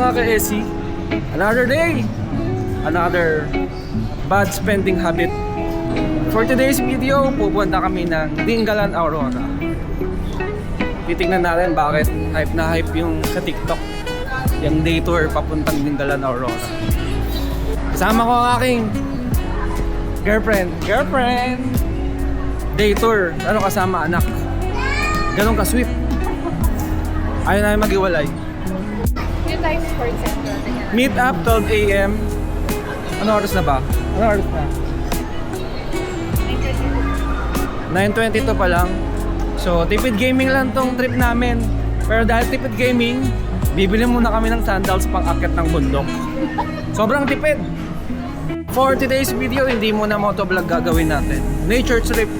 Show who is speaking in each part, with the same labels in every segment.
Speaker 1: mga ka-SC? Another day! Another bad spending habit. For today's video, pupunta kami ng Dingalan, Aurora. Titignan natin bakit hype na hype yung sa TikTok. Yung day tour papuntang Dingalan, Aurora. Kasama ko ang aking girlfriend! Day tour, ano kasama anak. Ganun ka-sweet. Ayaw namin mag-iwalay.
Speaker 2: Yung tayo sports center.
Speaker 1: Meet up 12 AM. Ano oras na ba? Ano oras na? 9:22 pa lang. So, tipid gaming lang tong trip namin. Pero dahil tipid gaming, bibili muna kami ng sandals pang akyat ng bundok. Sobrang tipid. For today's video, hindi muna motovlog gagawin natin. Nature trip.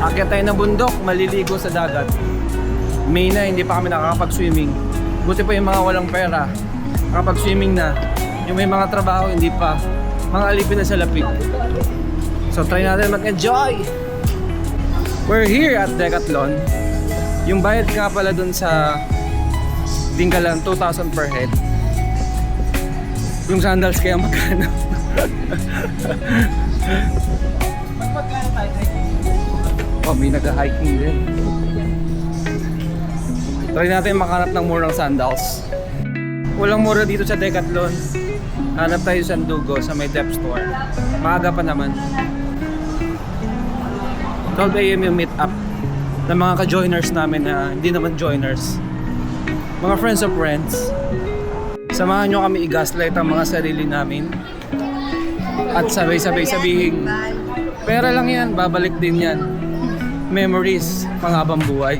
Speaker 1: Akyat tayo ng bundok, maliligo sa dagat. May na, hindi pa kami nakakapag-swimming. Buti pa yung mga walang pera, nakapag-swimming na. Yung may mga trabaho, hindi pa. Mga alipin na sa lapid. So try natin mag-enjoy! We're here at Decathlon. Yung bayad nga pala dun sa Dingalan, 2,000 per head. Yung sandals kaya magkano? Oh, may nag-hiking din. Try natin makahanap ng murang sandals. Walang mura dito sa Decathlon. Hanap tayo sa Sandugo sa may depth store. Maaga pa naman. 12 AM yung meet up ng mga ka-joiners namin na hindi naman joiners. Mga friends of friends. Samahan nyo kami i-gaslight ang mga sarili namin. At sabay-sabay sabihin, pera lang yan, babalik din yan. Memories, panghabang buhay.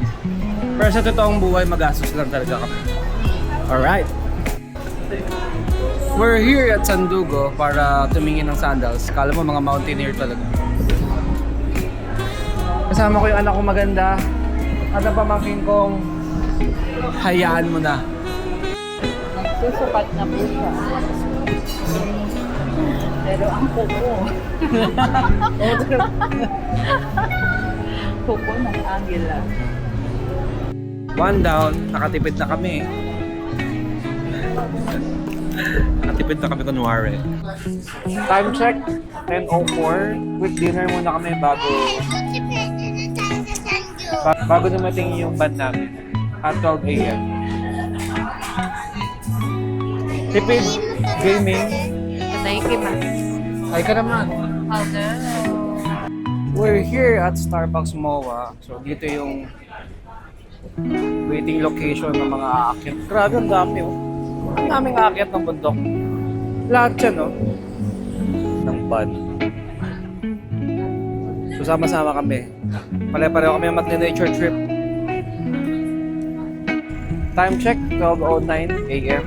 Speaker 1: Pero sa totoong buhay, magastos lang talaga kami. Alright. We're here at Sandugo para tumingin ng sandals. Kala mo mga mountaineer talaga. Kasama ko yung anak ko maganda. At ang pamangkin kong hayaan mo na.
Speaker 2: Susukat na po siya. Pero ang kuko. Kuko ng agila.
Speaker 1: One down, nakatipid na kami. Nakatipid na kami kunwari. Time check, 10:04. Quick dinner muna kami bago dumating yung band namin at 12 AM. Tipid, gaming. Ay ka naman.
Speaker 2: Hello.
Speaker 1: We're here at Starbucks MOA. So dito yung waiting location ng mga aakyat. Grabe, ang dami oh. Ang daming aakyat ng bundok. Lahat yan oh. Ng band. So sama-sama kami. Pare-pareho kami mag-nature trip. Time check, 12:09 AM.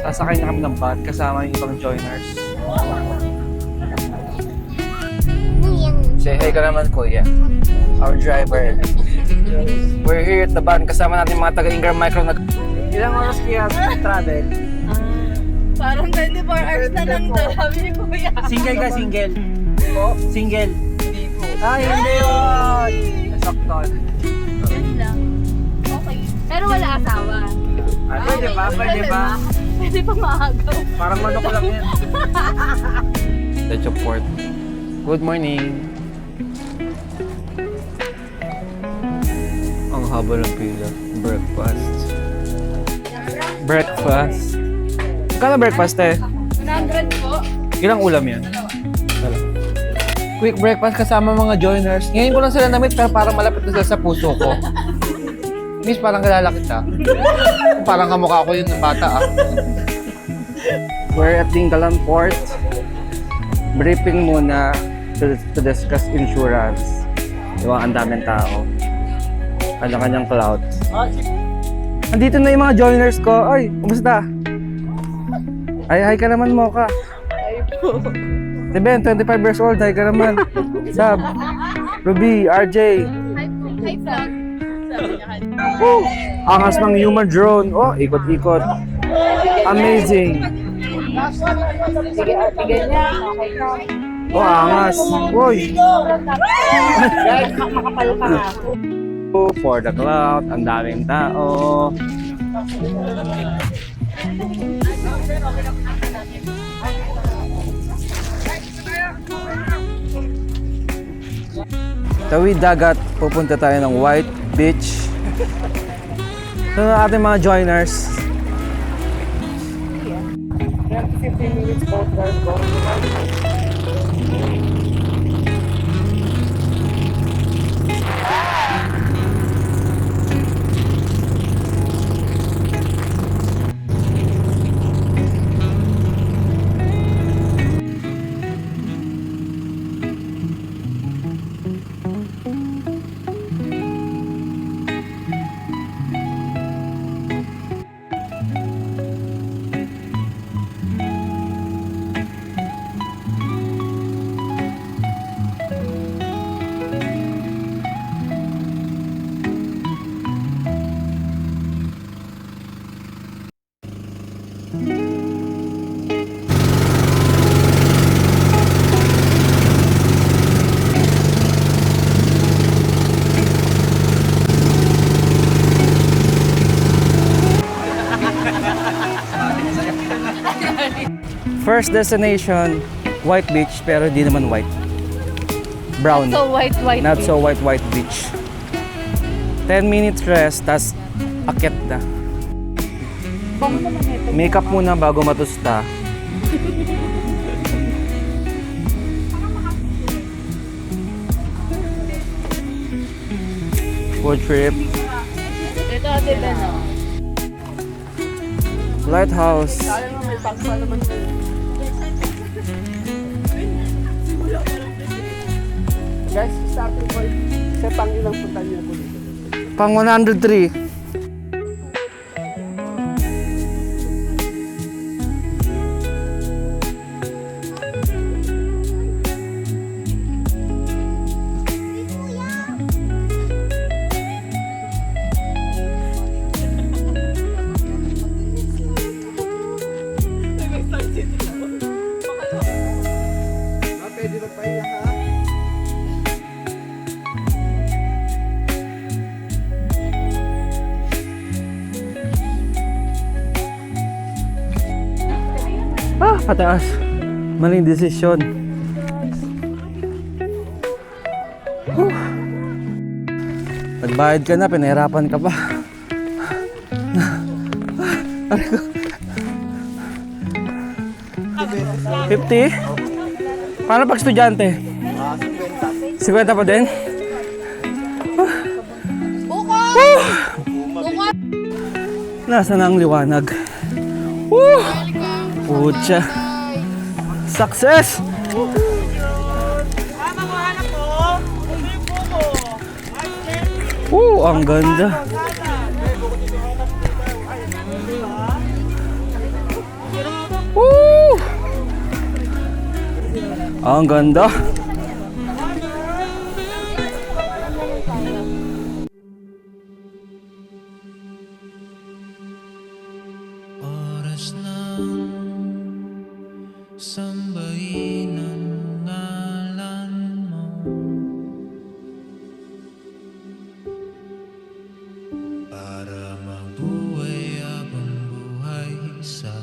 Speaker 1: Sasakay na kami ng van kasama yung ibang joiners. Say hey ka naman, kuya. Our driver. We're here at the van. Kasama natin mga taga-Ingram Micro. Ilang oras kaya travel?
Speaker 2: Parang 24 hours na lang daw. Sabi ni Kuya.
Speaker 1: Single ka, single? Oo, single. Hindi po. Ay, hindi yun! Nasaktan.
Speaker 2: Yan lang. Okay. Pero wala asawa.
Speaker 1: Pwede ba? Pwede ba?
Speaker 2: Pwede pa maagaw.
Speaker 1: Parang manok ko lang yan. Let's support. Good morning. Ang haba ng pila. Breakfast. Breakfast. Kala breakfast eh?
Speaker 2: 100 po.
Speaker 1: Ilang ulam yan? Quick breakfast kasama mga joiners. Ngayon ko lang sila na-meet pero parang malapit na sila sa puso ko. Miss, parang kilala kita. Parang kamukha ko yun ng bata ah. We're at Dingalan Port. Briefing muna to discuss insurance. Diba, ang daming tao. Kanya-kanyang cloud. Andito na yung mga joiners ko. Ay, kumusta? Ay, hi ka naman mo ka.
Speaker 2: Ay po.
Speaker 1: Si Ben, 25 years old. Hi ka naman. Sab, Ruby, RJ.
Speaker 2: Hi po. Hi vlog. Sabi niya hi.
Speaker 1: Oh, angas ng human drone. Oh, ikot-ikot. Amazing.
Speaker 2: Sige, tigil niya. Okay na.
Speaker 1: Oh, angas. Uy.
Speaker 2: Guys, makapal ka nga.
Speaker 1: For the cloud, ang daming tao. Tawid dagat, pupunta tayo ng White Beach. Ito na ating mga joiners. 10-15 minutes boat ride going to White Beach. First destination, White Beach, pero di naman white. Brown.
Speaker 2: So white
Speaker 1: Not so white beach. 10 minutes rest, tas akit na. Makeup muna bago matusta. Food trip.
Speaker 2: Ito ate Ben, no?
Speaker 1: Lighthouse.
Speaker 2: May pangsa naman.
Speaker 3: Guys, starting point, sa Pangilang punta niyo po dito.
Speaker 1: Pang 103.
Speaker 3: Pwede magpahinga ha?
Speaker 1: Pataas. Maling desisyon. Nagbayad ka na, pinahirapan ka pa. Aray ko. 50? Paano pag estudyante? 50 pa din? Nasaan na ang liwanag? Woo! Pucha. Success! Ang ganda. Ang ganda.
Speaker 4: Oras ng sambahin ang ngalan mo, para mabuhay habang buhay sa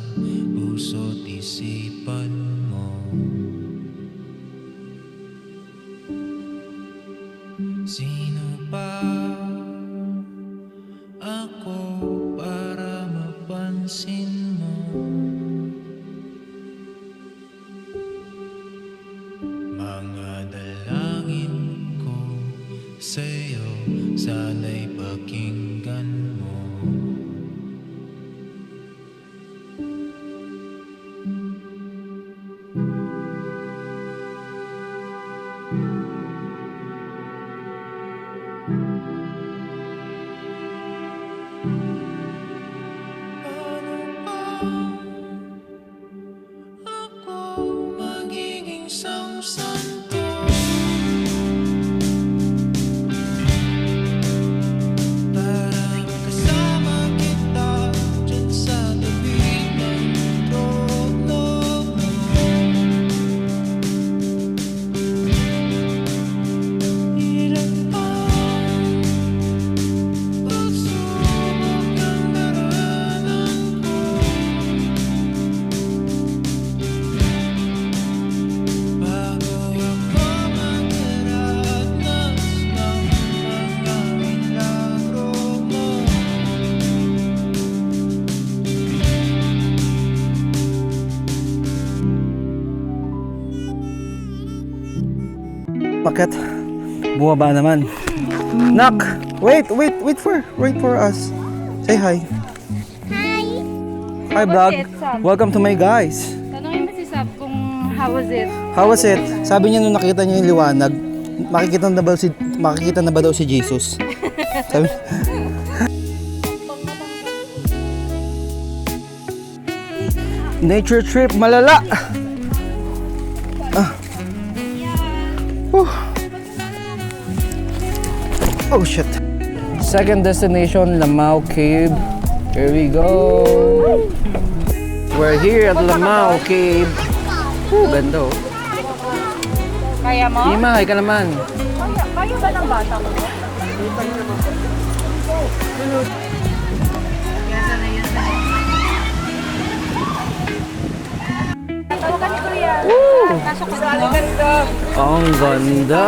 Speaker 4: puso't isipan mo. Sino pa ako para mapansin mo? Mga dalangin ko sa'yo, sana'y pakinggan mo. Ako magiging santo para
Speaker 1: umakyat. Bumaba naman. Nak! Wait for us. Say hi. Hi vlog.
Speaker 2: it, Sam?
Speaker 1: Welcome to my guys.
Speaker 2: Tanungin mo si Sab kung how was it?
Speaker 1: How was it? Sabi niya nung nakita niya yung liwanag, makikita na ba daw si Jesus? Sabi, nature trip, malala. Whew. Oh shit. Second destination, Lamau Cave. Here we go. We're here at Lamau Cave. Ganda oh.
Speaker 2: Kaya mo?
Speaker 1: Ima, hi ka naman.
Speaker 2: Kaya ba ng bata mo? Tawagan ni Kuya. Pasok ko dito.
Speaker 1: Ang ganda.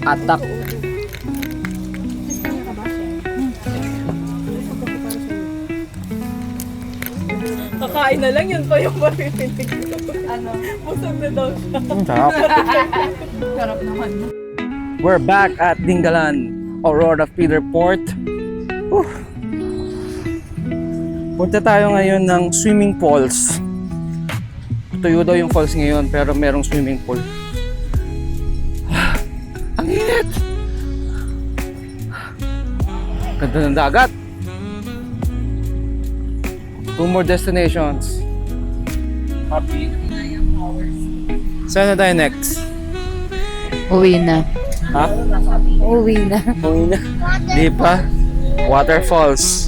Speaker 1: Atak.
Speaker 2: Kakain na lang, yun pa yung maririnig ko. Ano? Busog na daw siya.
Speaker 1: Sarap.
Speaker 2: Sarap naman.
Speaker 1: We're back at Dingalan, Aurora Feeder Port. Whew. Punta tayo ngayon ng swimming pools. Tuyo daw yung falls ngayon pero merong swimming pool. Ang init! Ganda ng dagat. 2 more destinations. Happy. Saan na tayo next?
Speaker 2: Uwi na.
Speaker 1: Ha?
Speaker 2: Uwi na.
Speaker 1: Uwi na. Di pa. Waterfalls.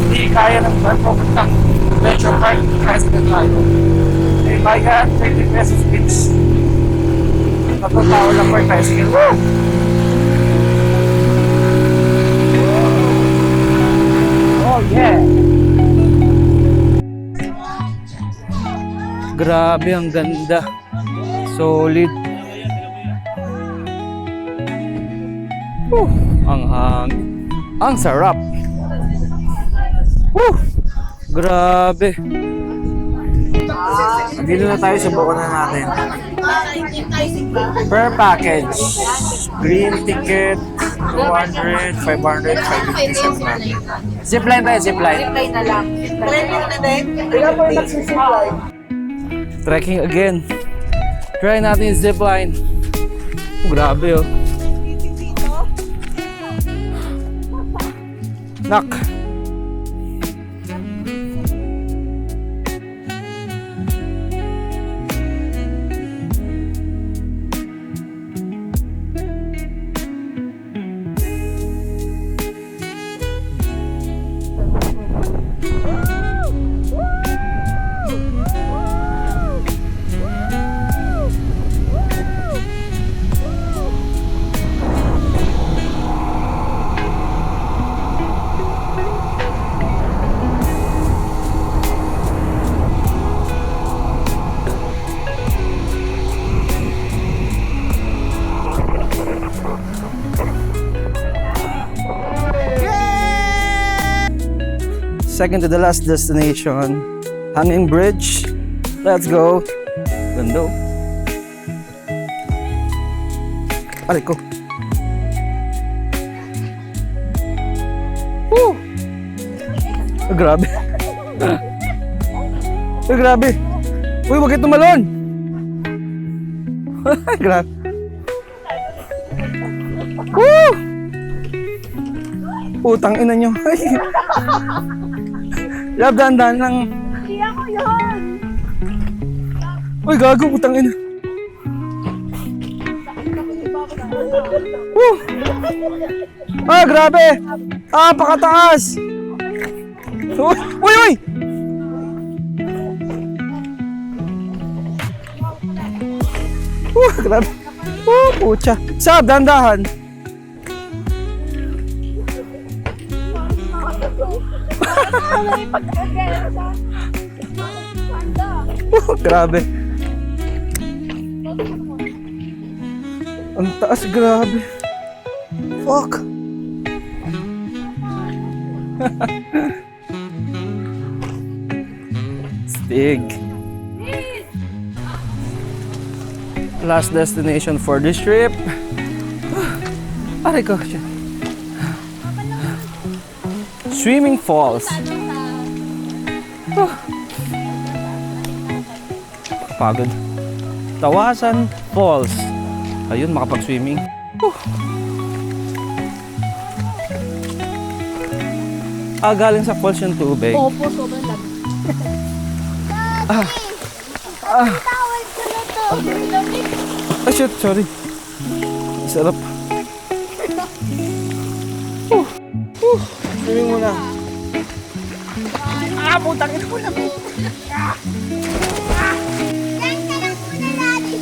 Speaker 1: Hindi kaya ng papuntang Metro Park kasi na tayo. May bayad 30 pesos each. Natatawa lang per tricycle. Woo! Oh yeah! Grabe, ang ganda. Solid. Ang hangin. Ang sarap. Grabe. Dito na tayo sa bukunan natin. Per package. Green ticket, 200, 500, 550, 700. Zipline tayo, zipline.
Speaker 2: Zipline na lang.
Speaker 3: Kaya po yung nagsisipline.
Speaker 1: Trekking again. Try natin yung zipline. Grabe oh. Nak. Second to the last destination, Hanging Bridge. Let's go. Ganda. Aray ko. Woo! Grabe. Grabe. Uy, wag kayo tumalon. Grabe. Woo! Utang ina nyo. Lab, dahan-dahan lang.
Speaker 2: Hindi ako yun!
Speaker 1: Uy, gago, utang ina. Woo! Ah, grabe! Ah, pakataas! Uy! Uy! Uy! Grabe! Pucha! Sab, dandahan! Grabe! Ang taas, grabe! Fuck! Stig! Last destination for this trip. Aray ko. Shit. Swimming falls. Pagod. Tawasan Falls. Ayun, makapag-swimming. Galing sa falls yung tubig.
Speaker 2: Opo, sobrang lamig.
Speaker 5: Tawag ko na to. Lamig.
Speaker 1: Ah, shit, sorry. Sarap. Swimming muna. Putang ina mo na.
Speaker 5: Diyan ka lang muna, Daddy.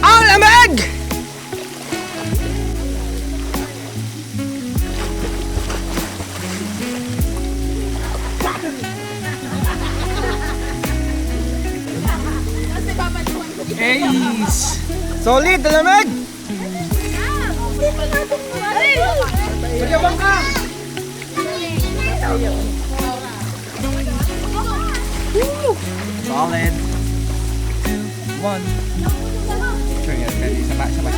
Speaker 1: Ang lamig! Ace! Solid, lamig! Magyabang ka! Solid. One. Sure yan, sabay